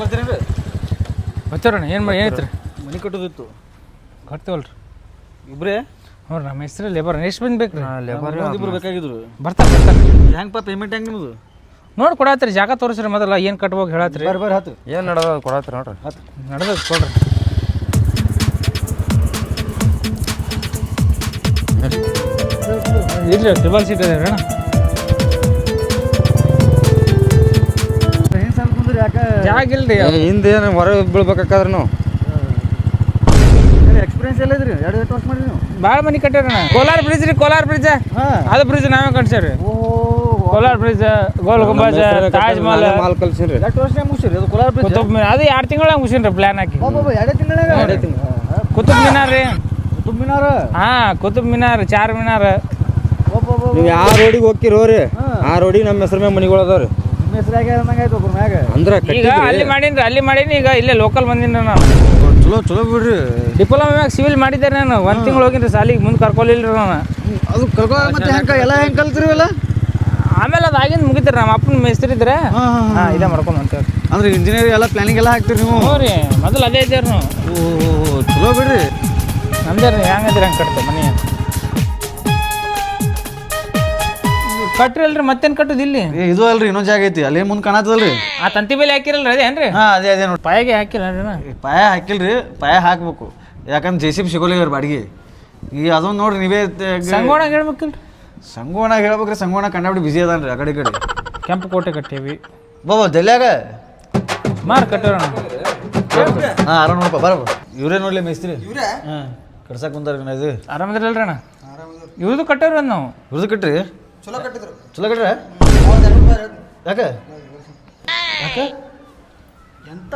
ಬರ್ತೀರೇನ್ರಿ? ಬರ್ತೀವ್ರಣ್ಣ. ಏನು ಐತ್ರಿ? ಮನೆ ಕಟ್ಟೋದಿತ್ತು. ಕಟ್ತೀವಲ್ರಿ ಇಬ್ಬರೇ? ಹ್ಞೂ ನಮ್ಮ ಹೆಸ್ರು ಲೇಬರ್. ಎಷ್ಟು ಬಂದು ಬೇಕು ರೀ? ಲೇಬರ್ ಇಬ್ಬರು ಬೇಕಾಗಿದ್ರು. ಬರ್ತಾರೆ. ಹೆಂಗಪ್ಪ ಪೇಮೆಂಟ್ ಹೆಂಗೆ ನಿಮ್ಮದು? ನೋಡಿ ಕೊಡತ್ರಿ, ಜಾಗ ತೋರಿಸ್ರಿ ಮೊದಲ ಏನು ಕಟ್ಬೇಕು ಹೇಳತ್ರಿ. ಬರ್ರಿ ಹತ್ತು. ಏನು ನಡೆದ ಕೊಡತ್ರಿ ನೋಡ್ರಿ. ಹತ್ತು ನಡೆದದು ಕೊಡ್ರಿ. ಇರ್ರಿ ಟ್ರಿಬಲ್ ಸೀಟ್ ಇದೆ ಅಣ್ಣ. ಏನು ಸಾಲ ಕುಂದ್ರಿ? ಯಾಕೆ ಜಾಗ ಇಲ್ರಿ. ಹಿಂದೇನು ಹೊರಗೆ ಬೀಳ್ಬೇಕಾದ್ರೆ ನಾವು ಎಕ್ಸ್ಪೀರಿಯನ್ಸ್ ಎಲ್ಲ ಇದ್ರಿ? 2 ವರ್ಷ ಮಾಡಿರಿ ನೀವು? ಭಾಳ ಮನೆ ಕಟ್ಟ್ಯಾರಣ್ಣ. ಕೋಲಾರ ಬ್ರಿಡ್ಜ್ ರೀ, ಕೋಲಾರ ಬ್ರಿಡ್ಜ್. ಅದು ಬ್ರಿಡ್ಜ್ ನಾವೇ ಕಟ್ಸೇವ್ರಿ. Kolar bridge, Gol Gumbaz, Taj Mahal mall ಕಲ್ಸಿನ್ರಿ. 2 ವರ್ಷ ಮುಗಿಸಿರಿ ಅದು ಕೋಲಾರ ಬ್ರಿಡ್ಜ್? ಕುತುಬ್ ಮಿನಾರ್ ಅದು 2 ತಿಂಗಳಾಗ ಮುಗಿಸಿನ್ರಿ ಪ್ಲಾನ್ ಹಾಕಿ. 2 ತಿಂಗಳಾಗ? ಕುತುಬ್ ಮಿನಾರ್ ರೀ. ಕುತುಬ್ ಮಿನಾರ? ಹಾಂ, ಕುತುಬ್ ಮಿನಾರ್, ಚಾರ್ ಮಿನಾರ್. ನೀವು ಯಾವ ರೋಡಿಗೆ ಹೋಗಿರೋರಿ ಆ ರೋಡಿಗೆ ನಮ್ಮ ಹೆಸರು ಮ್ಯಾಗ ಮನಿಗಳು ಅದಾವ್ರಿ. ನಿಮ್ಮ ಹೆಸರಾಗ ಅನ್ನಂಗಾಯ್ತು ಒಬ್ಬರ ಮ್ಯಾಗ. ಅಂದ್ರೆ ಈಗ ಅಲ್ಲಿ ಮಾಡೀನಿ. ಈಗ ಇಲ್ಲೇ ಲೋಕಲ್ ಬಂದಿನಿ ನಾನು. ಚಲೋ ಬಿಡ್ರಿ. ಡಿಪ್ಲೊಮಾ ಮ್ಯಾಗ ಸಿವಿಲ್ ಮಾಡಿದ್ದೆ ನಾನು. 1 ತಿಂಗಳು ಹೋಗಿನ್ರಿ ಸಾಲಿಗೆ. ಮುಂದೆ ಕರ್ಕೊಲಿಲ್ರಿ ನಾನು. ಅದು ಕರ್ಕೊ ಮತ್ತೆ ಹೆಂಗೆ ಎಲ್ಲ ಹೆಂಗೆ ಕಲ್ತಿರಿವಲ್ಲ? ಆಮೇಲೆ ಅದು ಆಗಿಂದ ಮುಗಿತೀರಿ. ನಮ್ಮ ಅಪ್ಪನ ಮೇಸ್ತ್ರಿ ಇದ್ರೆ ಹಾಂ ಇದೇ ಮಾಡ್ಕೊಂಡು ಅಂತೇಳಿ. ಅಂದ್ರೆ ಇಂಜಿನಿಯರ್ ಎಲ್ಲ ಪ್ಲಾನಿಂಗ್ ಎಲ್ಲ ಹಾಕ್ತೀರಿ ನೀವು? ಹ್ಞೂ ರೀ, ಮೊದಲು ಅದೇ ಇದ್ದೇವ್ರಿ ನಾವು. ಓ ಚಲೋ ಬಿಡ್ರಿ. ನಮ್ದೇ ರೀ, ಹೆಂಗಂದ್ರೆ ಹಂಗೆ ಕಟ್ತೇವೆ ಮನೆ. ಕಟ್ರಿ ಅಲ್ರಿ, ಮತ್ತೇನು ಕಟ್ಟುದು ಇಲ್ಲಿ? ಇದು ಅಲ್ರಿ ಇನ್ನೊಂದು ಜಾಗ ಐತಿ ಅಲ್ಲಿ ಮುಂದೆ ಕಾಣತ್ತದಲ್ರಿ? ಆ ತಂತಿ ಬೇಲಿ ಹಾಕಿರಲ್ರಿ ಅದೇನ್ರಿ? ಹಾಂ ಅದೇ ನೋಡಿ. ಪಾಯಿಗೆ ಹಾಕಿಲ್ಲ ಪಾಯ ಹಾಕಿಲ್ರಿ, ಪಾಯ ಹಾಕ್ಬೇಕು. ಯಾಕಂದ್ರೆ JCB ಸಿಗೋಲಿವ್ರಿ ಬಾಡಿಗೆ. ಈಗ ಅದೊಂದು ನೋಡ್ರಿ ನೀವೇ. ಸಂಗೋಣಾಗ ಹೇಳ್ಬೇಕಿಲ್ರಿ? ಸಂಗೋಣ ಹೇಳ್ಬೇಕ್ರಿ. ಸಂಗೋಣ ಕಂಡಾಬಿಟ್ಟು ಬಿಸಿ ಅದಾನ್ರಿ ಆ ಕಡೆ ಈ ಕಡೆ. ಕೆಂಪು ಕೋಟೆ ಕಟ್ಟೇವಿ. ಬಾಬಾ ಜಲ್ಯಾಗ ಮಾರು ಕಟ್ಟೋಣ. ಹಾಂ ಆರಾಮ್ ನೋಡಪ್ಪ ಬರಬ. ಇವರೇ ನೋಡ್ಲಿ ಮೇಸ್ತ್ರಿ. ಹಾಂ ಕಟ್ಸಕ್ಕೆ ಬಂದಾರ ಇದು. ಆರಾಮದ್ರಲ್ರಿ ಅಣ್ಣ? ಇವ್ರದ್ದು ಕಟ್ಟೇವ್ರಿ ನಾವು. ಇವ್ರದ್ದು ಕಟ್ರಿ? ಚಲೋ ಕಟ್ಟ್ರ? ಯಾಕೆ ಯಾಕೆ ಎಂತ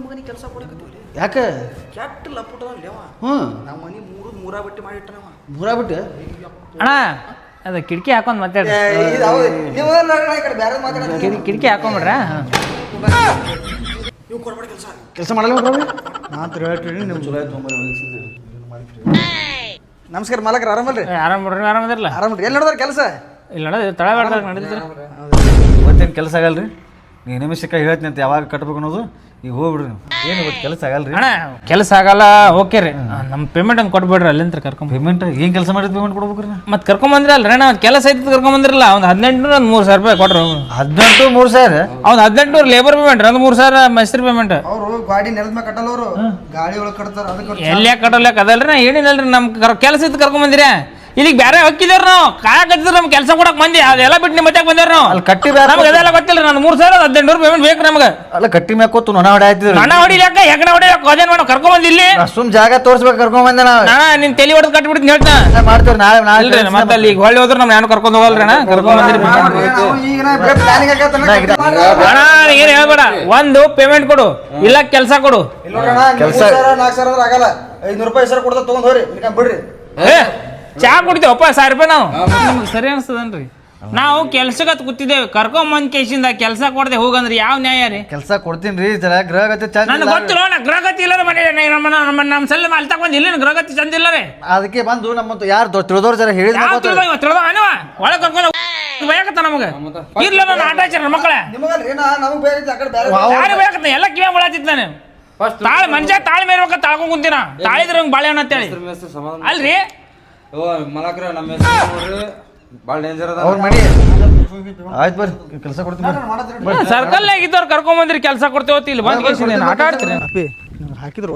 ಮಗನಿಗೆ ಕೆಲಸ ಕೊಡಕತ್ತೀವಿ? ಯಾಕೆ? ಕೆಟ್ಟ ಲಪುಟದಲ್ಲ ಹ್ಞೂ ನಮ್ಮ ಮನೆ ಮೂರಾ ಬಟ್ಟೆ ಮಾಡಿಟ್ಟ ಮೂರಾ ಬಿಟ್ಟು ಅಣ್ಣ ಅದು ಕಿಟಕಿ ಹಾಕೊಂಡ್ ಮಾತಾಡ್ರಿ. ಕಿಟಕಿ ಹಾಕೊಂಬಿಡ್ರ? ನೀವು ಕೊಡ್ಬೇಡ ಕೆಲಸ ಮಾಡಲ್ಲ ನಾನು ಹೇಳ್ತೀನಿ. ನೀವು ಚಲೋ ಆಯ್ತು. ನಮಸ್ಕಾರ ಮಾಲಕರು, ಆರಾಮಲ್ರಿ? ಆರಾಮ್ ಬಿಡ್ರಿ. ಆರಾಮದಿರಲ್ಲ? ಆರಾಮಲ್ರಿ. ಎಲ್ಲಿ ನೋಡಿದಾರೆ ಕೆಲಸ? ಇಲ್ಲ ನೋಡ ತಳ ಬಾಡ್ದಾಗ ನಡೆದಿದ್ರಿ. ಇವತ್ತೇನು ಕೆಲಸ ಆಗಲ್ರಿ? ನೀವು ನಿಮಿಷಕ್ಕ ಹೇಳ್ತೀನಿ ಅಂತ ಯಾವಾಗ ಕಟ್ಬೇಕು ಅನ್ನೋದು. ಈಗ ಹೋಗ್ಬಿಡ್ರಿ ನೀವು. ಏನು ಇವತ್ತು ಕೆಲಸ ಆಗಲ್ರಿ? ಅಣ್ಣ ಕೆಲಸ ಆಗಲ್ಲ. ಓಕೆ ರೀ, ನಮ್ಮ ಪೇಮೆಂಟ್ ಹಂಗೆ ಕೊಟ್ಬಿಡ್ರಿ. ಅಲ್ಲಿಂದ ಕರ್ಕೊಂಡ್ ಪೇಮೆಂಟ್ ಏನು ಕೆಲಸ ಮಾಡಿದ ಪೇಮೆಂಟ್ ಕೊಡ್ಬೇಕ್ರಿ? ಮತ್ತೆ ಕರ್ಕೊಂಬಂದ್ರಿ ಅಲ್ರಿ ಅಣ್ಣ? ಕೆಲಸ ಐತಿ ಕರ್ಕೊಂಬಂದ್ರಲ್ಲ. ಒಂದು 18 ಒಂದು 3,000 ರೂಪಾಯಿ ಕೊಟ್ರು. 18 3,000? ಅವ್ನು 18 ಲೇಬರ್ ಪೇಮೆಂಟ್, ಒಂದು 3,000 ಮೈಸ್ತ್ರಿ ಪೇಮೆಂಟ್. ಅವರು ಗಾಡಿ ನೆಲದ ಮೇಲೆ ಕಟ್ಟಲ್ಲ, ಅವರು ಗಾಡಿ ಒಳಗೆ ಕಟ್ತಾರ. ಅದಕ್ಕೆ ಎಲ್ಲ ಕಟ್ಟೋಲ್ಯಾಕ ಅದಲ್ರಿ. ನಾ ಹೇಳಿನಲ್ರಿ ನಮ್ಮ ಕೆಲಸ ಇತ್ತು ಕರ್ಕೊಂಬಂದಿರ. ಇಲ್ಲಿಗೆ ಬೇರೆ ಹೊಕ್ಕಿದೇವ್ರಿ ನಾವು. ಕಾಯಕತ್ತಿದ್ರು ನಮ್ಗೆ ಕೆಲಸ ಕೊಡಕ್ಕೆ ಮಂದಿ. ಅದೆಲ್ಲ ಬಿಟ್ಟು ನಿಮ್ಮ ಮತ್ಯಾಗ ಬಂದೇವ್ರಿ ನಾವು. ಅಲ್ಲಿ ಕಟ್ಟಿ ನಮ್ಗೆ ಅದೆಲ್ಲ ಗೊತ್ತಿಲ್ಲ. ನಾನು 3,000 18 ಪೇಮೆಂಟ್ ಬೇಕು ನಮ್ಗೆ. ಅಲ್ಲ ಕಟ್ಟಿ ಮ್ಯಾಗ ಕೂತು ನೊಣ ಹೊಡೆ ಆಯ್ತಿದ್ರು. ಹಣ ಹೊಡಿಲಾಕ ಹೆಗಣ ಹೊಡಿಲಾಕ ಅದೇನು ಮಾಡೋ ಕರ್ಕೊಂಬಂದು ಇಲ್ಲಿ ಸುಮ್ ಜಾಗ ತೋರಿಸ್ಬೇಕು ಕರ್ಕೊಂಬಂದೆ ನಾವು. ನಿನ್ ತಲೆ ಹೊಡೆದು ಕಟ್ಬಿಡ್ತೀನಿ ಹೇಳ್ತಾ ಮಾಡ್ತೇವ್ರಿ ನಾಳೆ. ಮತ್ತೆ ಅಲ್ಲಿ ಈಗ ಹೊಳ್ಳಿ ಹೋದ್ರೆ ನಮ್ಗೆ ನಾನು ಕರ್ಕೊಂಡು ಹೋಗಲ್ರಿ ಅಣ್ಣ. ಕರ್ಕೊಂಬಂದ್ರಿ ಅಣ್ಣ ಏನು ಹೇಳ್ಬೇಡ. ಒಂದು ಪೇಮೆಂಟ್ ಕೊಡು, ಇಲ್ಲ ಕೆಲಸ ಕೊಡು. ಕೆಲಸ 4,000 ಆಗಲ್ಲ. 500 ರೂಪಾಯಿ ಹೆಸರು ಕೊಡ್ತಾ ತೊಗೊಂಡ್ ಹೋರಿ ಬಿಡ್ರಿ. ಚಾ ಕುಡಿತೇವಪ್ಪ 1,000 ರೂಪಾಯಿ ನಾವು. ನಿಮ್ಗೆ ಸರಿ ಅನಿಸ್ತದನ್ರಿ? ನಾವು ಕೆಲ್ಸಕ್ಕೆ ಕೂತಿದ್ದೇವೆ. ಕರ್ಕೊಂಬಂದ್ ಕೇಸಿಂದ ಕೆಲಸ ಕೊಡದೆ ಹೋಗಂದ್ರೆ ಯಾವ ನ್ಯಾಯ ರೀ? ಕೆಲಸ ಕೊಡ್ತೀನಿ ರೀ. ಜರ ಗ್ರಹಗತಿ ಚಂದ ನನಗೆ ಗೊತ್ತಿಲ್ಲ. ಗ್ರಹಗತಿ ಇಲ್ಲ ಮನೆ ನಮ್ಮ ಸಲ್ಲ ಅಲ್ಲಿ ತಗೊಂಡ್ ಇಲ್ಲ ಗ್ರಹಗತಿ ಚಂದ ಇಲ್ಲ ರೀ. ಅದಕ್ಕೆ ಬಂದು ನಮ್ಮ ಯಾರು ತಿಳಿದವ್ರು ಜರ ಹೇಳಿದ ಒಳಗೆ ಕರ್ಕೊಂಡು ಬೇಕತ್ತ ನಮಗೆ. ಇಲ್ಲ ನಾನು ಆಟ ಆಚಾರ ಮಕ್ಕಳೇ ಯಾರು ಬೇಕತ್ತ ಎಲ್ಲ ಕಿವ್ಯಾಗ ಬಳತಿತ್ತು ನಾನು. ತಾಳೆ ಮನುಷ್ಯ ತಾಳ್ಮೆ ಇರ್ಬೇಕ. ತಾಳ್ಕೊಂಡ್ ಕುಂತೀನ ತಾಳಿದ್ರೆ ಹಂಗೆ ಬಾಳೆಹಣ್ಣು ಅಂತೇಳಿ ಅಲ್ರಿ. ಮಲಕ್ರ ನಮ್ಮ ಹೆಸರು ನೋಡ್ರಿ ಭಾಳ ಡೇಂಜರ್ ಅದ. ಅವ್ರ ಮನಿ ಆಯ್ತು ಬರ್ರಿ ಕೆಲಸ ಕೊಡ್ತೀನಿ. ಸರ್ಕಲ್ನಾಗ ಇದ್ದವ್ರು ಕರ್ಕೊಂಬಂದ್ರಿ ಕೆಲಸ ಕೊಡ್ತೇವತ್ತು. ಇಲ್ಲಿ ಬಂದ್ ಕೇಸಿಂದ ಆಟ ಆಡ್ತೀರಿ. ಹಾಕಿದ್ರು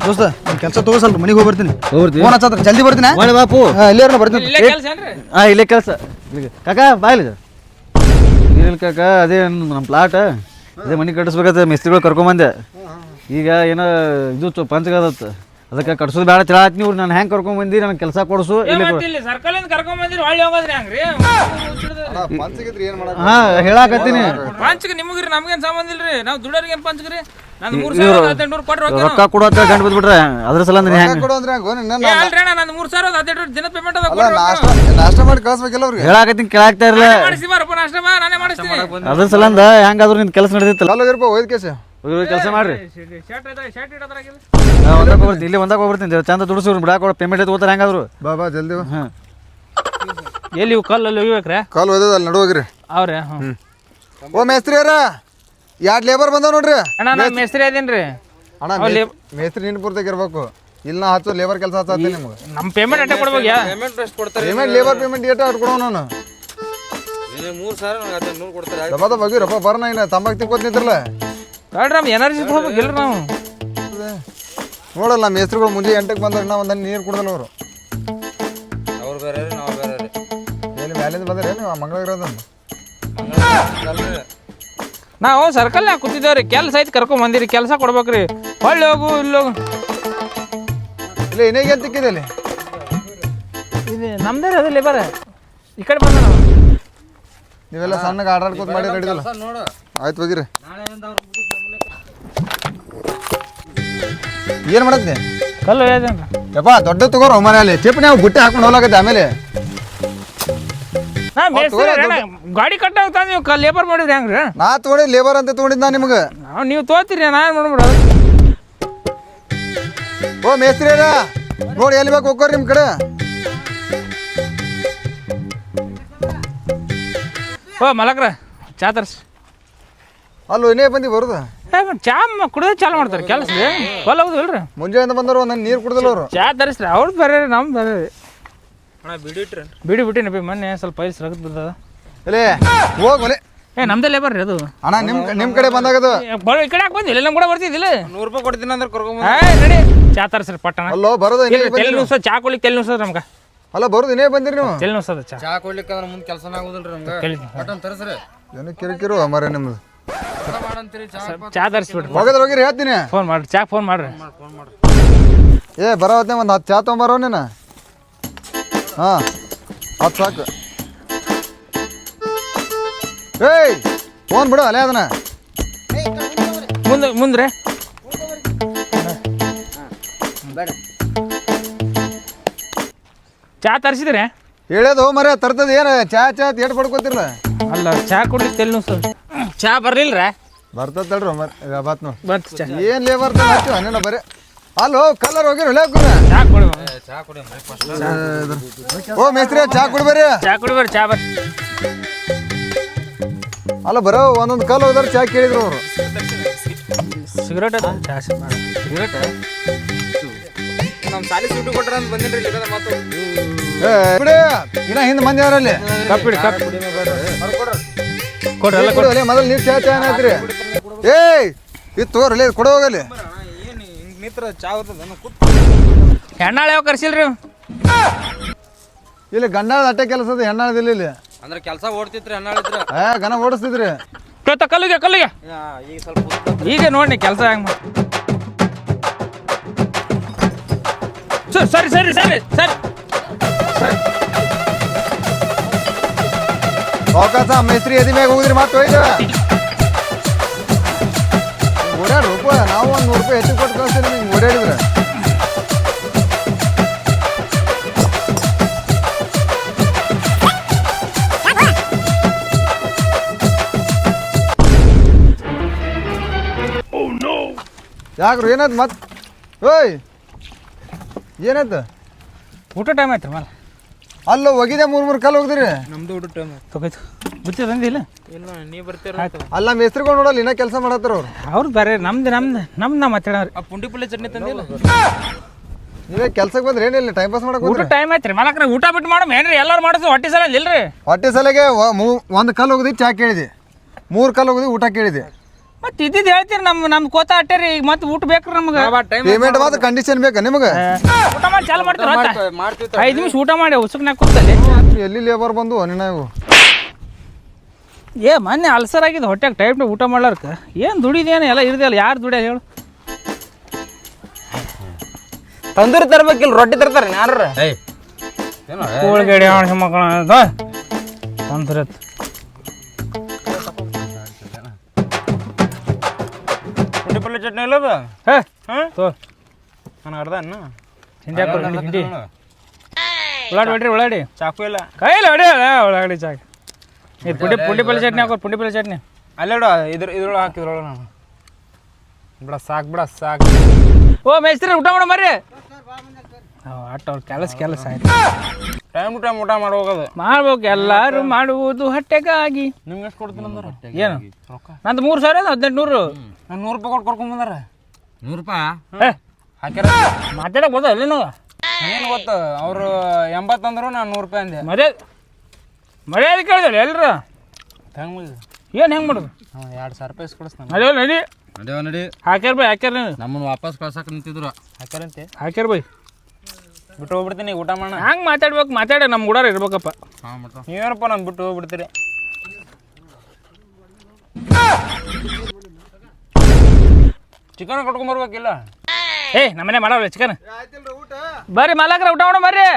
ದೋಸ್ತ ಕೆಲಸ ತಗೋ. ಸ್ವಲ್ಪ ಮನೆಗೆ ಹೋಗಿ ಬರ್ತೀನಿ. ಫೋನ್ ಹಚ್ಚತ್ರ ಜಲ್ದಿ ಬರ್ತೀನಿ. ಬಾಪು ಇಲ್ಲೇ ಬರ್ತೀನಿ. ಹಾಂ ಇಲ್ಲೇ ಕೆಲಸ. ಕಾಕ ಬಾಯ್ಲಿ ಇಲ್ಲ ಕಾಕ. ಅದೇ ನಮ್ಮ ಪ್ಲಾಟ್ ಅದೇ ಮನೆ ಕಟ್ಟಿಸ್ಬೇಕಾದ ಮಿಸ್ತ್ರಿಗಳು ಕರ್ಕೊಂಬಂದೆ. ಈಗ ಏನೋ ಇದು ಪಂಚಗದತ್ತ ಅದಕ್ಕೆ ಕಟ್ಸೋದು ಬೇಡ ತಿಳಾತ್. ನೀವು ನಾನು ಹೆಂಗೆ ಕರ್ಕೊಂಬಂದಿ ನನಗೆ ಕೆಲಸ ಕೊಡಿಸು. ಸರ್ಕಲ್ ಕರ್ಕೊಂಬಂದ್ರಿ ಹೊಳ್ಳಿ ಹೋಗೋದ್ರಿ ಹಂಗ್ರಿ. ಹಾಂ ಹೇಳಾಕತ್ತೀನಿ. ಪಂಚಗೆ ನಿಮಗ್ರಿ ನಮ್ಗೇನು ಸಂಬಂಧ ಇಲ್ರಿ. ನಾವು ದುಡೋರಿಗೆ ಏನು ಪಂಚಗ್ರಿ? ನಾನು 3,1800 ಕೊಟ್ರೆ ರೊಕ್ಕ ಕೊಡೋತ್ತ ಗಂಟು ಬಿದ್ಬಿಟ್ರೆ ಅದ್ರ ಸಲ ಅಂದ್ರೆ ಹೆಂಗೆ ಅಲ್ರಿ ಅಣ್ಣ? ನಾನು 3,1800 ದಿನದ ಪೇಮೆಂಟ್ ನಾಷ್ಟ ಮಾಡಿ ಕಳಿಸ್ಬೇಕಿಲ್ಲ ಅವ್ರಿಗೆ. ಹೇಳಾಕತ್ತೀನಿ ಕೇಳಾಕ್ತಾ ಇರಲ್ಲ. ಮಾಡಿಸಿ ಬಾರಪ್ಪ ನಾಷ್ಟ ಬಾ, ನಾನೇ ಮಾಡಿಸ್ತೀನಿ. ಅದ್ರ ಸಲಂದ ಹೆಂಗಾದ್ರು ನಿನ್ ಕೆಲಸ ನಡೆದಿತ್ತಲ್ಲ. ಕೆಲಸ ಮಾಡ್ರಿ. ಇಲ್ಲಿ ಒಂದಾಗ ಹೋಗ್ಬಿಡ್ತೀನಿ. ಚಂದ ದುಡಿಸಿ ಬಿಡಾಕ ಪೇಮೆಂಟ್ ತಗೋತಾರೆ ಹೆಂಗಾದ್ರು. ಬಾ ಜಲ್ದಿ. ಹಾಂ ಎಲ್ಲಿ ಇವು ಕಲ್ಲಲ್ಲಿ ಒಯ್ಬೇಕ್ರೆ ಕಾಲು ಒಯ್ದದ ಅಲ್ಲಿ ನಡು ಹೋಗ್ರಿ ಅವ್ರೆ ಹ್ಞೂ ಓ ಮೇಸ್ತ್ರಿ ಅವ್ರ 2 ಲೇಬರ್ ಬಂದಾವ ನೋಡ್ರಿ ಅಣ್ಣ ನಾನು ಹೆಸ್ರು ಅದೇನ್ರಿ ಅಣ್ಣ ಮೇಸ್ತ್ರಿ ನಿನ್ ಪೂರ್ತಿಯಾಗಿ ಇರ್ಬೇಕು ಇಲ್ಲ ನಾ ಹಚ್ಚು ಲೇಬರ್ ಕೆಲಸ ಹಚ್ಚತ್ತೀನಿ ನಿಮ್ಗೆ ನಮ್ಮ ಪೇಮೆಂಟ್ ಅಟ್ಟೆ ಕೊಡ್ಬೇಕು ಪೇಮೆಂಟ್ ಎಷ್ಟು ಕೊಡ್ತಾರೆ ಪೇಮೆಂಟ್ ಲೇಬರ್ ಪೇಮೆಂಟ್ ಏಟ ಅಟ್ ಕೊಡೋ ನಾನು 3,000 ನನಗೆ 100 ಕೊಡ್ತಾರೆ ದಬದ ಬಗ್ಗಿರಪ್ಪ ಬರ್ನ ಇನ್ನ ತಂಬಾಕ್ ತಿಕ್ಕೋತ್ ನಿಂತಿರಲ್ಲ ಬೇಡ್ರಿ ನಮ್ಮ ಎನರ್ಜಿ ಹೋಗ್ಬೇಕಿಲ್ಲ ನಾವು ನೋಡಲ್ಲ ಮೇಸ್ತ್ರಿಗಳು ಮುಂಜೆ 8ಕ್ಕೆ ಬಂದ್ರೆ ಇನ್ನೂ ಒಂದನ್ನು ನೀರು ಕುಡ್ದಲ್ಲ ಅವರು ಅವ್ರು ಬೇರೆ ನಾವು ಬೇರೆ ಎಲ್ಲಿ ಮ್ಯಾಲಿಂದ ಬಂದ್ರೆ ನೀವು ಮಂಗಳಗಿರೋದನ್ನು ನಾವು ಸರ್ಕಲ್ನಾಗ ಕೂತಿದ್ದೇವ್ರಿ ಕೆಲಸ ಐತಿ ಕರ್ಕೊಂಡ್ ಬಂದಿರಿ ಕೆಲಸ ಕೊಡ್ಬೇಕ್ರಿ ಹೊಳ್ಳಿ ಹೋಗು ಇಲ್ಲಿ ಹೋಗು ಇಲ್ಲ ಏನೇಗೆ ಅಂತ ತಿಕ್ಕಿದೆ ಅಲ್ಲಿ ಇದು ನಮ್ದೇ ಅದು ಲೇಬರ್ ಈ ಕಡೆ ಬಂದ ನಾವು ನೀವೆಲ್ಲ ಸಣ್ಣಗೆ ಆಡ್ರಾಡ್ಕೋತ ಮಾಡಿ ನಡೀದಲ್ಲ ನೋಡು ಆಯ್ತು ಹೋಗಿರಿ ಏನು ಮಾಡತ್ತಿ ಕಲ್ಲು ಏದೇನ್ರಿ ಯಪ್ಪ ದೊಡ್ಡ ತಗೋರು ಮನೆಯಲ್ಲಿ ಚಿಪ್ ನಾವು ಗುಟ್ಟೆ ಹಾಕೊಂಡು ಹೋಗ್ಲಾಕತ್ತೆ ಆಮೇಲೆ ನಾ ಮೇಸ್ತ್ರಿ ಅಣ್ಣ, ಗಾಡಿ ಕಟ್ಟಾಗ ನೀವು ಲೇಬರ್ ಮಾಡಿದ್ರಿ ಹೆಂಗ್ರಿ ನಾ ತೊಗೊಂಡಿ ಲೇಬರ್ ಅಂತ ತೊಗೊಂಡಿದ್ದು ನಾನು ನಿಮ್ಗೆ ನೀವು ತೋತಿರಿ ನಾನು ಮಾಡ್ಬಿಡೋದು ಓ ಮೇಸ್ತ್ರಿ ನೋಡಿ ಎಲ್ಲಿ ಬೇಕು ಹೋಗ್ಕೋರಿ ನಿಮ್ಮ ಕಡೆ ಓ ಮಲಕ್ರ ಚಾ ತರ್ಸಿ ಅಲ್ಲೋ ಇನ್ನೇ ಬಂದು ಬರುದು ಚಾ ಕುಡಿದ್ರೆ ಚಾಲು ಮಾಡ್ತಾರೆ ಕೆಲಸ ಹೊಲ ಹೌದಿಲ್ರಿ ಮುಂಜಾನೆಯಿಂದ ಬಂದರು ನನ್ನ ನೀರು ಕುಡ್ದಲ್ಲ ಅವರು ಚಾ ತರಿಸ್ರಿ ಅವ್ರು ಬೇರೆ ನಮ್ದು ಬೇರೆ ರೀ ಅಣ್ಣ ಬಿಡಿಟ್ರಿ ಬಿಡಿ ಬಿಟ್ಟಿನಪ್ಪಿ ಮೊನ್ನೆ ಸ್ವಲ್ಪ ಪೈಲ್ಸ್ ರಗತ್ ಬಿದ್ದದ ಎಲೆ ಹೋಗ್ ಒಲೆ ನಮ್ದೇ ಲೇಬರ್ ರೀ ಅದು ಅಣ್ಣ ನಿಮ್ಮ ಕಡೆ ಬಂದಾಗದು ಈ ಕಡೆ ಯಾಕೆ ಬಂದಿಲ್ಲ ನಮ್ಮ ಕೂಡ ಬರ್ತಿದ್ದಿಲ್ಲ 100 ರೂಪಾಯಿ ಕೊಡ್ತೀನಿ ಅಂದ್ರೆ ಕರ್ಕೊಂಡ್ ನಡಿ ಚಾ ತರಿಸ್ರಿ ಪಟ್ಟಣ ಅಲ್ಲೋ ಬರೋದು ತೆಲಿ ನುಸ ಚಾ ಕೊಡ್ಲಿಕ್ಕೆ ತೆಲಿ ನುಸದ ನಮ್ಗೆ ಅಲ್ಲ ಬರೋದು ಇನ್ನೇ ಬಂದಿರಿ ನೀವು ತೆಲಿ ನುಸದ ಚಾ ಚಾ ಕೊಡ್ಲಿಕ್ಕೆ ಅಂದ್ರೆ ಮುಂದೆ ಕೆಲಸನ ಆಗೋದಿಲ್ರಿ ನಮ್ಗೆ ತೆಲಿ ಬಟನ್ ತರಿಸ್ರಿ ಏನು ಕಿರಿಕಿರು ಮರ ನಿಮ್ದು ಮಾಡಂತೀರಿ ಚಾ ಚಾ ತರಿಸ್ಬಿಡ್ರಿ ಹೋಗದ್ರ ಹೋಗಿರಿ ಹೇಳ್ತೀನಿ ಫೋನ್ ಮಾಡ್ರಿ ಚಾ ಫೋನ್ ಮಾಡ್ರಿ ಫೋನ್ ಮಾಡ್ರಿ ಏ ಬರೋತ್ನೇ ಒಂದು 10 ಚಾ ತೊಗೊಂಬರೋ ನೀನು ಹಾಂ 10 ಸಾಕು ಏಯ್ ಫೋನ್ ಬಿಡು ಅಲ್ಲೇ ಅದನ್ನ ಮುಂದ್ರೆ ಚಾ ತರಿಸಿದ್ರೆ ಹೇಳೋದು ಮರ ತರ್ತದ ಏನು ಚಾ ಏಟ್ ಪಡ್ಕೋತಿರಲ್ಲ ಅಲ್ಲ ಚಾ ಕುಡ್ಲಿಕ್ಕೆ ತೆಲಿ ನುಸ ಚಾ ಬರ್ಲಿಲ್ರ ಬರ್ತದ ತಡ್ರಿ ಬಾತ್ ನೋಡಿ ಬಂತು ಚಾ ಏನು ಲೇಬರ್ ಹಚ್ಚಿವ ನೀನು ಬರೀ ಅಲ್ಲೋ ಕಲ್ಲರ್ ಹೋಗಿರಿ ಹೊಳೆ ಚಾ ಕೊಡಿ ಚಾ ಕೊಡಿ ಓ ಮೇಸ್ತ್ರಿ ಚಾ ಕುಡ್ಬರಿ ಚಾ ಕುಡಿ ಬರ್ರಿ ಚಾ ಬರ್ರಿ ಅಲ್ಲ ಬರೋ ಒಂದೊಂದು ಕಲ್ಲು ಹೋದ್ರೆ ಚಾ ಕೇಳಿದ್ರು ಅವರು ಸಿಗರೇಟ್ ಅದ ಚಾ ಸಿಗರೇಟ್ ನಮ್ಮ ಸಾಲಿ ಸೂಟಿ ಕೊಟ್ರ ಅಂತ ಬಂದಿನ್ರಿ ಇಲ್ಲಿ ಮಾತು ಬಿಡಿ ಇನ್ನ ಹಿಂದೆ ಮಂದಿ ಅವರಲ್ಲಿ ಕಪ್ಪಿಡಿ ಕಪ್ ಕೊಡ್ರಿ ಎಲ್ಲ ಕೊಡು ಮೊದಲು ನೀವು ಚಾ ಏನಾಯ್ತ್ರಿ ಏಯ್ ಇದು ತಗೋರಲ್ಲ ಕೊಡ ಹೋಗಲಿ ಏನು ಹಿಂಗೆ ನಿಂತ್ರ ಚಾ ಬರ್ತದ ಹೆಣ್ಣಾಳೆ ಯಾವ ಕರ್ಸಿಲ್ರಿ ಇಲ್ಲಿ ಗಂಡಾಳದ ಅಟ್ಟೆ ಕೆಲಸ ಅದ ಹೆಣ್ಣಾಳದಿಲ್ಲ ಇಲ್ಲಿ ಅಂದ್ರೆ ಕೆಲಸ ಓಡ್ತಿತ್ರಿ ಹಣ್ಣಾಳಿದ್ರ ಗನ ಓಡಿಸ್ತಿದ್ರಿ ಕಲ್ಲಿಗೆ ಕಲ್ಲಿಗೆ ಈಗ ಸ್ವಲ್ಪ ಈಗ ನೋಡಿ ಕೆಲಸ ಹೆಂಗ್ ಸರಿ ಸರಿ ಸರಿ ಸರಿ ಅವಕಾಶ ಮೇಸ್ತ್ರಿ ಎದಿ ಮ್ಯಾಗ ಹೋಗಿದ್ರಿ ಮತ್ತೆ ಹೋಯ್ತು ಓಡಾಡ್ರಿ ರೂಪಾಯಿ ನಾವು ಒಂದು 100 ರೂಪಾಯಿ ಹೆಚ್ಚು ಕೊಟ್ಟು ಕಳಿಸ್ತೀವಿ ನಿಮ್ಗೆ ಓಡಾಡಿದ್ರೆ ಯಾಕ್ರು ಏನಾಯ್ತು ಮತ್ತೆ ಓಯ್ ಏನಾಯ್ತು ಊಟ ಟೈಮ್ ಆಯ್ತು ಮಲ್ಲ ಅಲ್ಲ ಹೋಗಿದೆ 3 ಕಲ್ಲು ಹೋಗಿದ್ರಿ ನಮ್ದು ಊಟ ಟೈಮ್ ತಗೋಯ್ತು ಬುತ್ತಿ ತಂದಿಲ್ಲ ಇಲ್ಲ ನೀ ಬರ್ತೀರ ಅಲ್ಲ ಮೇಸ್ತ್ರಿಗಳು ನೋಡಲ್ಲ ಇನ್ನ ಕೆಲಸ ಮಾಡತ್ತಾರ ಅವ್ರು ಅವ್ರು ಬೇರೆ ನಮ್ದು ನಾ ಮಾತಾಡೋರಿ ಆ ಪುಂಡಿ ಪಲ್ಲೆ ಚಟ್ನಿ ತಂದಿಲ್ಲ ನೀವೇ ಕೆಲ್ಸಕ್ಕೆ ಬಂದ್ರೆ ಏನಿಲ್ಲ ಟೈಮ್ ಪಾಸ್ ಮಾಡಕ್ ಊಟ ಟೈಮ್ ಆಯ್ತು ರೀ ಮಲಕ್ರ ಊಟ ಬಿಟ್ಟು ಮಾಡಮ್ ಏನ್ರಿ ಎಲ್ಲರೂ ಮಾಡಿಸು ಹೊಟ್ಟೆ ಸಲ ಇಲ್ರಿ ಹೊಟ್ಟೆ ಸಲಗೆ ಒಂದು ಕಲ್ಲು ಹೋಗಿದ್ವಿ ಚಾ ಕೇಳಿದೆ 3 ಕಲ್ಲು ಹೋಗಿದ್ವಿ ಊಟ ಕೇಳಿದೆ ಮತ್ತೆ ಇದ್ದಿದ್ದು ಹೇಳ್ತೀರಿ ನಮ್ಮ ಕೋತ ಅಟ್ಟೆ ರೀ ಈಗ ಮತ್ತೆ ಊಟ ಬೇಕ್ರಿ ನಮ್ಗೆ ಪೇಮೆಂಟ್ ಮಾತ್ರ ಕಂಡೀಷನ್ ಬೇಕಾ ನಿಮಗೆ ಊಟ ಮಾಡಿ ಚಾಲು ಮಾಡ್ತೀರ 5 ನಿಮಿಷ ಊಟ ಮಾಡಿ ಉಸುಕ್ನಾಗ ಕೂತಲ್ಲಿ ಎಲ್ಲಿ ಲೇಬರ್ ಬಂದು ನೀವು ಏ ಮೊನ್ನೆ ಅಲ್ಸರ್ ಆಗಿದ್ದು ಹೊಟ್ಟೆಗೆ ಟೈಮ್ನಾಗ ಊಟ ಮಾಡ್ಲಾರ್ಕ ಏನು ದುಡಿದೇನು ಎಲ್ಲ ಇರ್ದಿಲ್ಲ ಯಾರು ದುಡಿಯ ಹೇಳು ತಂದೂರಿ ತರ್ಬೇಕಿಲ್ಲ ರೊಟ್ಟಿ ತರ್ತಾರೆ ಯಾರ ಕೋಳಿಗಡೆ ಮಕ್ಕಳ ತಂದ್ರೆ ಪುಂಡಿ ಪಲ್ಲೆ ಚಟ್ನಿ ಇಲ್ಲದ ಹೇ ತೋ ನನಗೆ ಅರ್ಧ ಅನ್ನ ಹಿಂಡಿ ಹಾಕೋ ಹಿಂಡಿ ಉಳ್ಳಾಡಿ ಹೊಡ್ರಿ ಉಳ್ಳಾಡಿ ಚಾಕು ಇಲ್ಲ ಕೈಯಲ್ಲಿ ಹೊಡಿಯಲ್ಲ ಉಳ್ಳಾಗಡಿ ಚಾಕ್ ಇದು ಪುಂಡಿ ಪಲ್ಲೆ ಚಟ್ನಿ ಹಾಕೋ ಪುಂಡಿ ಪಲ್ಲೆ ಚಟ್ನಿ ಅಲ್ಲೇ ಇದ್ರೊಳಗೆ ಹಾಕಿದ್ರೊಳಗೆ ನಾನು ಬಿಡ ಸಾಕು ಓ ಮೇಸ್ತ್ರಿ ಊಟ ಮಾಡೋ ಬರ್ರಿ ಆಟ ಅವ್ರ ಕೆಲಸ ಆಯ್ತು ಟೈಮ್ ಟು ಟೈಮ್ ಊಟ ಮಾಡಿ ಹೋಗೋದು. ಮಾಡ್ಬೇಕು, ಎಲ್ಲಾರು ಮಾಡುವುದು ಹೊಟ್ಟೆಗಾಗಿ. ನಿಮ್ಗೆ ಎಷ್ಟು ಕೊಡ್ತೀನಿ ಅಂದ್ರೆ ಏನು ನಂದು 3,000 1800. ನಾನು 100 ರೂಪಾಯಿ ಕೊಟ್ಟು ಕರ್ಕೊಂಬಂದಾರ. 100 ರೂಪಾಯಿ ಹಾಕ್ಯಾರ. ಮಾತಾಡಕ್ ಗೊತ್ತ ಅಲ್ಲಿ ನಾವು ನನಗೇನು ಗೊತ್ತು, ಅವರು 80 ಅಂದ್ರು ನಾನು 100 ರೂಪಾಯಿ ಅಂದೆ. ಮರ್ಯಾದೆ ಕೇಳಿದ್ರೆ ಎಲ್ರು ಹೆಂಗೆ ಏನು ಹೆಂಗೆ ಮಾಡೋದು? 2,000 ರೂಪಾಯಿ ಇಸ್ಕೊಡಿಸ್ತಾನೆ. ನಡಿಯೋ ನಡಿ ನಡಿ ಹಾಕ್ಯಾರ ಬೈ, ಹಾಕ್ಯಾರ ನೀನು ನಮ್ಮನ್ನು ವಾಪಸ್ ಕಳ್ಸಕ್ಕೆ ನಿಂತಿದ್ರು. ಹಾಕ್ಯಾರಂತೆ ಹಾಕ್ಯಾರ ಬೈ. ಬಿಟ್ಟು ಹೋಗ್ಬಿಡ್ತೀನಿ ಊಟ ಮಾಡೋಣ. ಹಂಗೆ ಮಾತಾಡ್ಬೇಕು, ಮಾತಾಡ ನಮ್ಮ ಗುಡಾರ ಇರ್ಬೇಕಪ್ಪ. ಹಾಂ ಮತ್ತೆ ನೀವೇನಪ್ಪ ನಾನು ಬಿಟ್ಟು ಹೋಗ್ಬಿಡ್ತೀರಿ. ಚಿಕನ್ ಕಟ್ಕೊಂಬರ್ಬೇಕಿಲ್ಲ? ನಮ್ಮನೆ ಮಾಡಲ್ಲ ಚಿಕನ್. ಬರ್ರಿ ಮಾಲಕ್ರ ಊಟ ಮಾಡೋ ಬರ್ರಿ.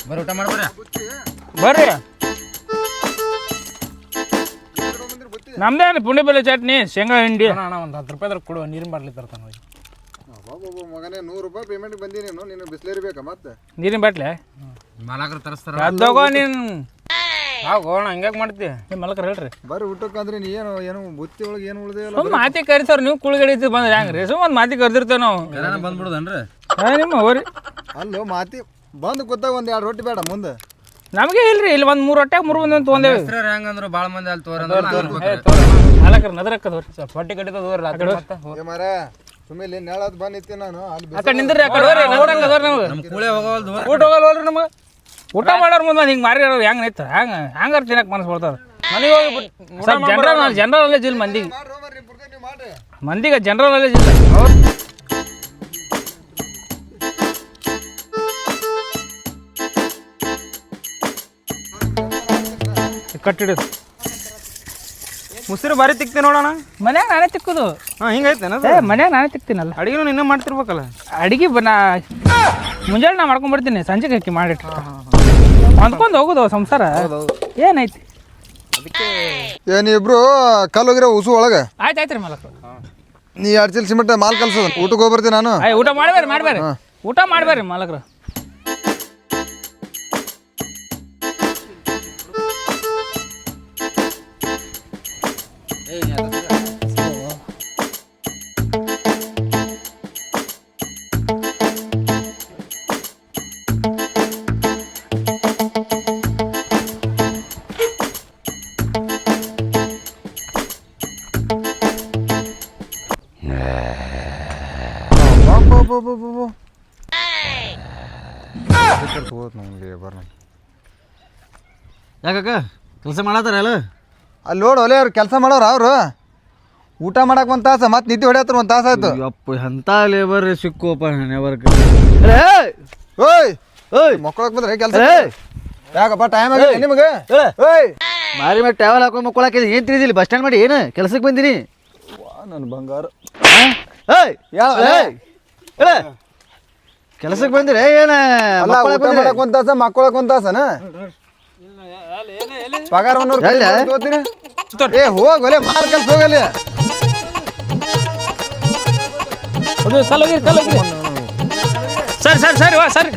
ಬರ್ರಿ ಊಟ ಮಾಡ್ಬರ್ರಿ. ಬರ್ರಿ ನಮ್ದೇ ಪುಂಡಿ ಬೆಲೆ ಚಟ್ನಿ ಶೇಂಗಾ ಹಿಂಡಿ. ಅಣ್ಣ ಒಂದು 10 ರೂಪಾಯಿ ಕೊಡು, ನೀರಿನ ಬಾಟ್ಲಿ ತರ್ತಾನೆ ಹೋಗಿ. ಮಗನೇ 100 ರೂಪಾಯಿ ಪೇಮೆಂಟ್ ಬಂದೀನಿ ನೀನು ಬಿಸ್ಲೇರ್ಬೇಕಾ ಮತ್ತೆ ನೀರಿನ ಬಾಟ್ಲೆ ಮಾಲಕರು ತರಿಸ್ತಾರ. ಅದೋಗೋ ನೀನು ಹೋಗೋಣ. ಹಂಗ್ಯಾಕೆ ಮಾಡ್ತಿ? ಮಾಲಕರು ಹೇಳ್ರಿ ಬರ್ರಿ ಊಟಕ್ಕಂದ್ರೆ ನೀ ಏನು ಬುತ್ತಿ ಒಳಗೆ ಏನು ಉಳಿದಿಲ್ಲ. ಸುಮ್ಮನೆ ಮಾತಿ ಕರಿತಾರ ನೀವು ಕುಳ್ಗಡಿತು ಬಂದ್ರೆ ಹೆಂಗ್ರಿ? ಸುಮ್ಮನೆ ಮಾತಿ ಕರ್ದಿರ್ತೇವೆ ನಾವು. ಬಂದ್ಬಿಡುದನ್ರಿ ನಿಮ್ಮ ಹೋರಿ ಅಲ್ಲೋ ಮಾತಿ ಬಂದು ಕೂತಾಗ ಒಂದು 2 ರೊಟ್ಟಿ ಬೇಡ ಮುಂದೆ ನಮಗೆ ಇಲ್ರಿ. ಇಲ್ಲಿ ಒಂದು 3 ಹೊಟ್ಟೆಗೆ 3 ಬಂದು ತೊಗೊಂಡೇವಿ. ಹೆಂಗಂದ್ರು ಭಾಳ ಮಂದಿ ಅಲ್ಲಿ ಮಾಲಕರು ನದರಕ್ಕದವ್ರಿ ಹೊಟ್ಟೆ ಕಟ್ಟಿದವ್ರಿ. ಮರ ಸುಮ್ಮನೆ ನೆಳದ್ ಬಂದಿತ್ತಿ ನಾನು ಅಲ್ಲಿ ಆ ಕಡೆ ನಿಂದ್ರಿ, ಆ ಕಡೆ ಹೋರಿ ನದರಕ್ಕದವ್ರಿ ನಮ್ಗೆ. ಕೂಳೆ ಹೋಗೋಲ್ದು ಊಟ ಹೋಗಲ್ವಲ್ರಿ ನಮಗೆ. ಊಟ ಮಾಡೋರ್ ಮುಂದೆ ಹಿಂಗೆ ಮಾರಿ ಹೆಂಗೆ ನಿಂತ ಹಂಗಾರ ತಿನ್ನಕ್ಕೆ ಮನಸ್ಸು ಬರ್ತದ. ಮನೆಗೆ ಹೋಗಿ ಸ್ವಲ್ಪ ಜನರಲ್ ನಾಲೆಜ್ ಇಲ್ಲ ಮಂದಿಗೆ. ಮಂದಿಗೆ ಜನರಲ್ ನಾಲೆಜ್ ಇಲ್ಲ. ಕಟ್ಟಿಡೋದು ಮುಸಿರು ಬಾರಿ ತಿಕ್ತಿ ನೋಡೋಣ. ಮನ್ಯಾಗ ನಾನೇ ತಿಕ್ಕುದು. ಹಿಂಗೈತೇನ? ಮನ್ಯಾಗ ನಾನೇ ತಿಕ್ತೀನಲ್ಲ. ಅಡಿಗೆನೂ ನಿನ್ನೆ ಮಾಡ್ತಿರ್ಬೇಕಲ್ಲ. ಅಡಿಗೆ ಮುಂಜಾನೆ ನಾ ಮಾಡ್ಕೊಂಡ್ಬರ್ತೀನಿ, ಸಂಜೆಗೆ ಹಾಕಿ ಮಾಡಿಟ್ಟು ಹೊಂದ್ಕೊಂಡು ಹೋಗುದು ಸಂಸಾರ. ಏನೈತಿ ಏನಿಬ್ರು ಕಲ್ಲೋಗಿರೋ ಉಸು ಒಳಗೆ ಆಯ್ತು ರೀ ಮಾಲಕ್ರು. ನೀ 2 ಚೀಲ ಸಿಮೆಂಟ್ ಮಾಲ್ ಕಲ್ಸೋದು ಊಟಕ್ಕೆ ಹೋಗ್ಬರ್ತೀನಿ ನಾನು. ಊಟ ಮಾಡ್ಬೇರಿ ಊಟ ಮಾಡ್ಬೇರಿ ಮಾಲಕ್ರು. ಯಾಕಕ್ಕ ಕೆಲಸ ಮಾಡತ್ತಾರಲ್ಲ ಅಲ್ಲಿ ನೋಡು ಒಲೆ ಅವ್ರು ಕೆಲಸ ಮಾಡೋರು ಅವರು ಊಟ ಮಾಡಕ್ಕೆ 1 ತಾಸು ಮತ್ತೆ ನಿದ್ದೆ ಹೊಡ್ಯಾತ್ರ 1 ತಾಸು ಆಯ್ತು. ಅಪ್ಪ ಎಂಥ ಲೇಬರ್ ಸಿಕ್ಕೋಪ್ಪ ನೆವರ್ಕ. ಓಯ್ ಓಯ್ ಮಕ್ಕಳಕ್ಕೆ ಬಂದ್ರೆ ಕೆಲಸ ಯಾಕಪ್ಪ ಟೈಮ್ ಆಗಿದೆ ನಿಮಗೆ? ಓಯ್ ಮಾರಿ ಮೇಲೆ ಟ್ಯಾವಲ್ ಹಾಕೊಂಡು ಮಕ್ಕಳಕ್ಕೆ ಏನು ತಿಳಿದಿಲ್ಲ. ಬಸ್ ಸ್ಟ್ಯಾಂಡ್ ಮಾಡಿ ಏನು ಕೆಲಸಕ್ಕೆ ಬಂದಿನಿ. ನನ್ನ ಬಂಗಾರ ಕೆಲಸಕ್ಕೆ ಬಂದಿರಿ ಏನು? ಊಟ ಮಾಡಕ್ಕೆ 1 ತಾಸ ಮಕ್ಕಳಕ್ಕೆ 1 ತಾಸನ ಪಗಾರ 100 ತಗೋತೀನಿ. ಏ ಹೋಗ್ ಒಲೆ ಮಾರ್ ಕೆಲ್ಸ ಹೋಗಲ್ಲಿ.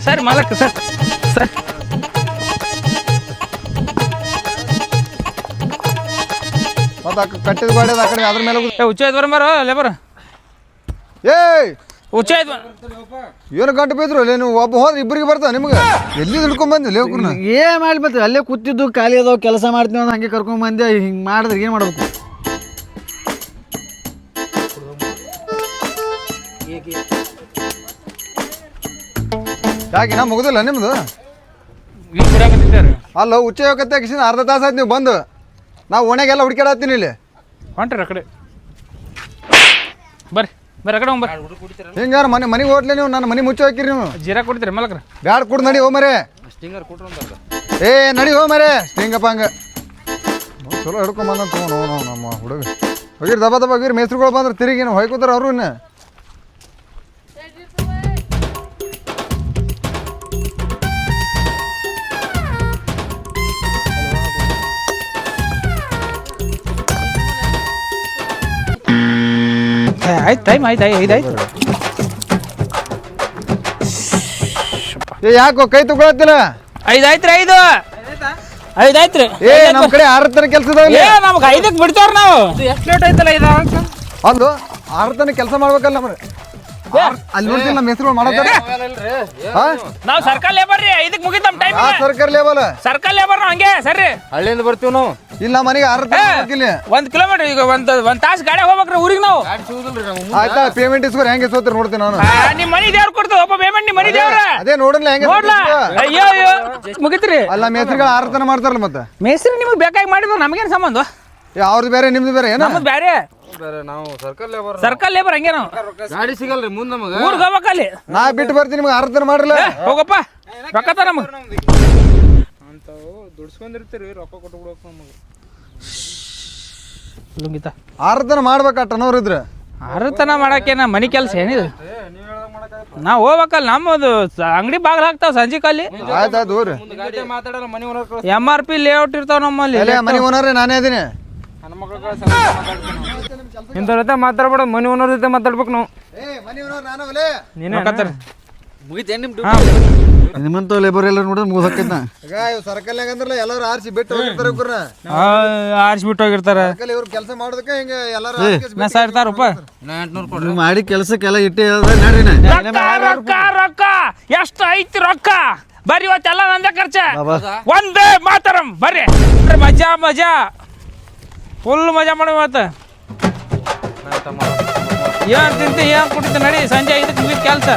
ಸರಿ ಮಾಲಕ್ ಸರ್ ಮತ್ತೆ ಕಟ್ಟಿದ ಗಾಡಿ ಆ ಕಡೆ ಅದ್ರ ಮೇಲೆ ಹುಚ್ಚ ಆಯ್ತು ಬರಂಬಾರ ಲೇಬರ್. ಏಯ್ ಹುಚ್ಚ ಆಯ್ತು. ಏನು ಗಂಟು ಬಿದ್ರು ಅಲ್ಲಿ ನೀವು ಒಬ್ಬ ಹೋದ್ರೆ ಇಬ್ಬರಿಗೆ ಬರ್ತಾವ ನಿಮ್ಗೆ. ಎಲ್ಲಿ ಹಿಡ್ಕೊಂಡ್ ಬಂದಿ ಲೇವ್ರನ್ನ? ಏನು ಮಾಡಿ ಬರ್ತೀವಿ ಅಲ್ಲೇ ಕೂತಿದ್ದು ಖಾಲಿ ಅದಾವ ಕೆಲಸ ಮಾಡ್ತೀವಿ ಅಂತ ಹಂಗೆ ಕರ್ಕೊಂಡ್ ಬಂದೆ. ಹಿಂಗೆ ಮಾಡಿದ್ರೆ ಏನು ಮಾಡ್ಬೇಕು? ಯಾಕೆ ನಾ ಮುಗುದಿಲ್ಲ ನಿಮ್ದು? ಅಲ್ಲ ಹುಚ್ಚ ಹೋಗತ್ತೆ ಕಿಶನ್ ಅರ್ಧ ತಾಸು ಆಯ್ತು ನೀವು ಬಂದು. ನಾವು ಓಣ್ಯಾಗೆಲ್ಲ ಹುಡುಕಾಡತ್ತೀನಿ ಇಲ್ಲಿ. ಹೊಂಟ್ರಿ ಆ ಕಡೆ ಬರ್ರಿ ಬರ್ರಿ, ಆ ಕಡೆ ಹೋಗ್ಬರ್ರಿ. ಹಿಂಗಾರ ಮನೆಗೆ ಹೋಟ್ಲೆ ನೀವು ನನ್ನ ಮನೆ ಮುಚ್ಚಿ ಹಾಕಿರಿ ನೀವು. ಜೀರಾ ಕೊಡ್ತೀರಿ ಮಾಲಕ್ರ? ಬ್ಯಾಡ ಕುಡ್ ನಡಿ ಹೋ ಮರೆ. ಏ ನಡಿ ಹೋ ಮರೆ ಸ್ಟಿಂಗಪ್ಪ ಹಂಗ ಚಲೋ ಹಿಡ್ಕೊಂಡ್ ಬಂದ ತಗೊಂಡು ನಮ್ಮ ಹುಡುಗ ಹೋಗಿರಿ ದಬ ದಬ ಹೋಗಿರಿ. ಮೇಸ್ತ್ರಿಗಳು ಬಂದ್ರೆ ತಿರುಗಿ ಹೊಯ್ಕೋತಾರ ಅವರು ಇನ್ನು. ಆಯ್ತು ಟೈಮ್ ಆಯ್ತು 5 ಆಯ್ತು. ಏ ಯಾಕೋ ಕೈ ತಗೊಳತ್ತಿಲ್ಲ? 5 ಆಯ್ತು ರೀ. 5 ಆಯ್ತು ರೀ. ಏ ನಮ್ಮ ಕಡೆ 6 ತನಕ ಕೆಲಸ ಇದಾವಲ್ಲ. ನಮ್ಗೆ 5ಕ್ಕೆ ಬಿಡ್ತಾರ ನಾವು. ಎಷ್ಟು ಲೇಟ್ ಆಯ್ತಲ್ಲ? ಅಲ್ಲೋ 6 ತನಕ ಕೆಲಸ ಮಾಡ್ಬೇಕಲ್ಲ ಮರೆ. ಅಲ್ಲಿ ನೋಡ್ತಿಲ್ಲ ನಮ್ಮ ಹೆಸರು ಮಾಡತ್ತಾರ ನಾವ್ ಸರ್ಕಲ್ ಲೇಬರ್ ರೀ ಇದಕ್ ಮುಗಿತ್ ನಮ್ ಟೈಮ್ ಸರ್ಕಾರ ಲೇಬಲ್ ಸರ್ಕಲ್ ಲೇಬರ್ ಹಂಗೆ ಸರಿ ಹಳ್ಳಿಯಿಂದ ಬರ್ತೀವಿ ನಾವು ಇಲ್ಲ ಮನೆಗೆ 6 ಇಲ್ಲಿ 1 ಕಿಲೋಮೀಟರ್ ಈಗ ಒಂದ್ ತಾಸ್ ಗಾಡಿ ಹೋಗ್ಬೇಕ್ರಿ ಊರಿಗೆ ನಾವು ಆಯ್ತಾ ಪೇಮೆಂಟ್ ಇಸ್ಕೊರಿ ಹೆಂಗೆ ಸೋತ್ರಿ ನೋಡ್ತೀನಿ ನಾನು ನಿಮ್ ಮನಿ ದೇವ್ರ ಕೊಡ್ತದ ಒಬ್ಬ ಪೇಮೆಂಟ್ ನಿಮ್ ಮನಿ ದೇವ್ರ ಅದೇ ನೋಡಲ್ಲ ಹೆಂಗೆ ನೋಡ್ಲಾ ಅಯ್ಯೋ ಅಯ್ಯೋ ಮುಗಿತ್ರಿ ಅಲ್ಲ ನಮ್ಮ ಹೆಸರುಗಳು 6 ತನ ಮಾಡ್ತಾರಲ್ಲ ಮತ್ತೆ ಮೇಸ್ತ್ರಿ ನಿಮಗ್ ಬೇಕಾಗಿ ಮಾಡಿದ್ರು ನಮಗೇನ್ ಸಂಬಂಧ ಅವ್ರದ್ದು ಬೇರೆ ನಿಮ್ದು ಬೇರೆ ಏನ ನಮ್ದು ಬ್ಯಾರೆ ನಾವು ಸರ್ಕಲ್ ಲೇಬರ್ ಹಂಗೆ ನಾವು ಗಾಡಿ ಸಿಗಲ್ರಿ ಮುಂದೆ ನಮಗೆ ಊರ್ಗ್ ಹೋಗ್ಬೇಕಲ್ಲಿ ನಾ ಬಿಟ್ಟು ಬರ್ತೀನಿ ನಿಮ್ಗೆ 6 ತನ ಮಾಡಲ್ಲ ಹೋಗಪ್ಪ ರೊಕ್ಕ ನಮಗ್ ದುಡ್ಸ್ಕೊಂಡಿರ್ತೀರಿ ರೊಕ್ಕ ಕೊಟ್ಟು ಬಿಡ್ಬೇಕು ನಮಗೆ ಲುಂಗಿತ 6 ತನ ಮಾಡ್ಬೇಕಟ್ಟ ಅನ್ನೋರು ಇದ್ರೆ ಅರತನ ಮಾಡಕ್ಕೇನ ಮನಿ ಕೆಲಸ ಏನಿದು ನಾವ್ ಹೋಗ್ಬೇಕಲ್ಲ ನಮ್ಮದು ಅಂಗಡಿ ಬಾಗಿಲು ಹಾಕ್ತಾವ ಸಂಜೆ ಕಾಲಿ ಆಯ್ತಾಯ್ತು ಹೋಗ್ರಿ ಮಾತಾಡಲ್ಲ ಮನೆ ಓನರ್ MRP ಲೇಔಟ್ ಇರ್ತಾವ ನಮ್ಮಲ್ಲಿ ಎಲೆ ಮನೆ ಓನರ್ ನಾನೇ ಅದೀನಿ ನನ್ನ ಮಕ್ಕಳ ಇಂಥವ್ರ ಜೊತೆ ಮಾತಾಡ್ಬೇಡ ಮನೆ ಓನರ್ ಜೊತೆ ಮಾತಾಡ್ಬೇಕು ನಾವು ಮನೆ ಓನರ್ ನಾನು ಒಲೆ ನಿಮ್ಮಂತ ಲೇಬರ್ ಎಲ್ಲ ನೋಡಿದ್ರೆ ಮುಗಿಸಕ್ಕೈತ ಈಗ ಇವ್ ಸರ್ಕಲ್ನಾಗ ಅಂದ್ರಲ್ಲ ಎಲ್ಲರೂ ಆರಿಸಿ ಬಿಟ್ಟು ಹೋಗಿರ್ತಾರೆ ಇವ್ರನ್ನ ಆರಿಸ್ಬಿಟ್ಟು ಹೋಗಿರ್ತಾರ ಸರ್ಕಲ್ ಇವ್ರು ಕೆಲಸ ಮಾಡೋದಕ್ಕೆ ಹಿಂಗೆ ಎಲ್ಲರೂ ಇರ್ತಾರಪ್ಪ ನೀವು ಮಾಡಿ ಕೆಲಸಕ್ಕೆಲ್ಲ ಇಟ್ಟೆ ನಡ್ರಿ ರೊಕ್ಕ ರೊಕ್ಕ ಎಷ್ಟು ಐತಿ ರೊಕ್ಕ ಬರ್ರಿ ಇವತ್ತೆಲ್ಲ ನಂದೇ ಖರ್ಚ ಒಂದೇ ಮಾತಾರಂ ಬರ್ರಿ ಮಜಾ ಮಜಾ ಫುಲ್ ಮಜಾ ಮಾಡಿ ಇವತ್ತು ಏನ್ ತಿಂತಿ ಏನ್ ಕುಡಿತ ನಡಿ ಸಂಜೆ 5ಕ್ಕೆ ಮುಗಿದ ಕೆಲಸ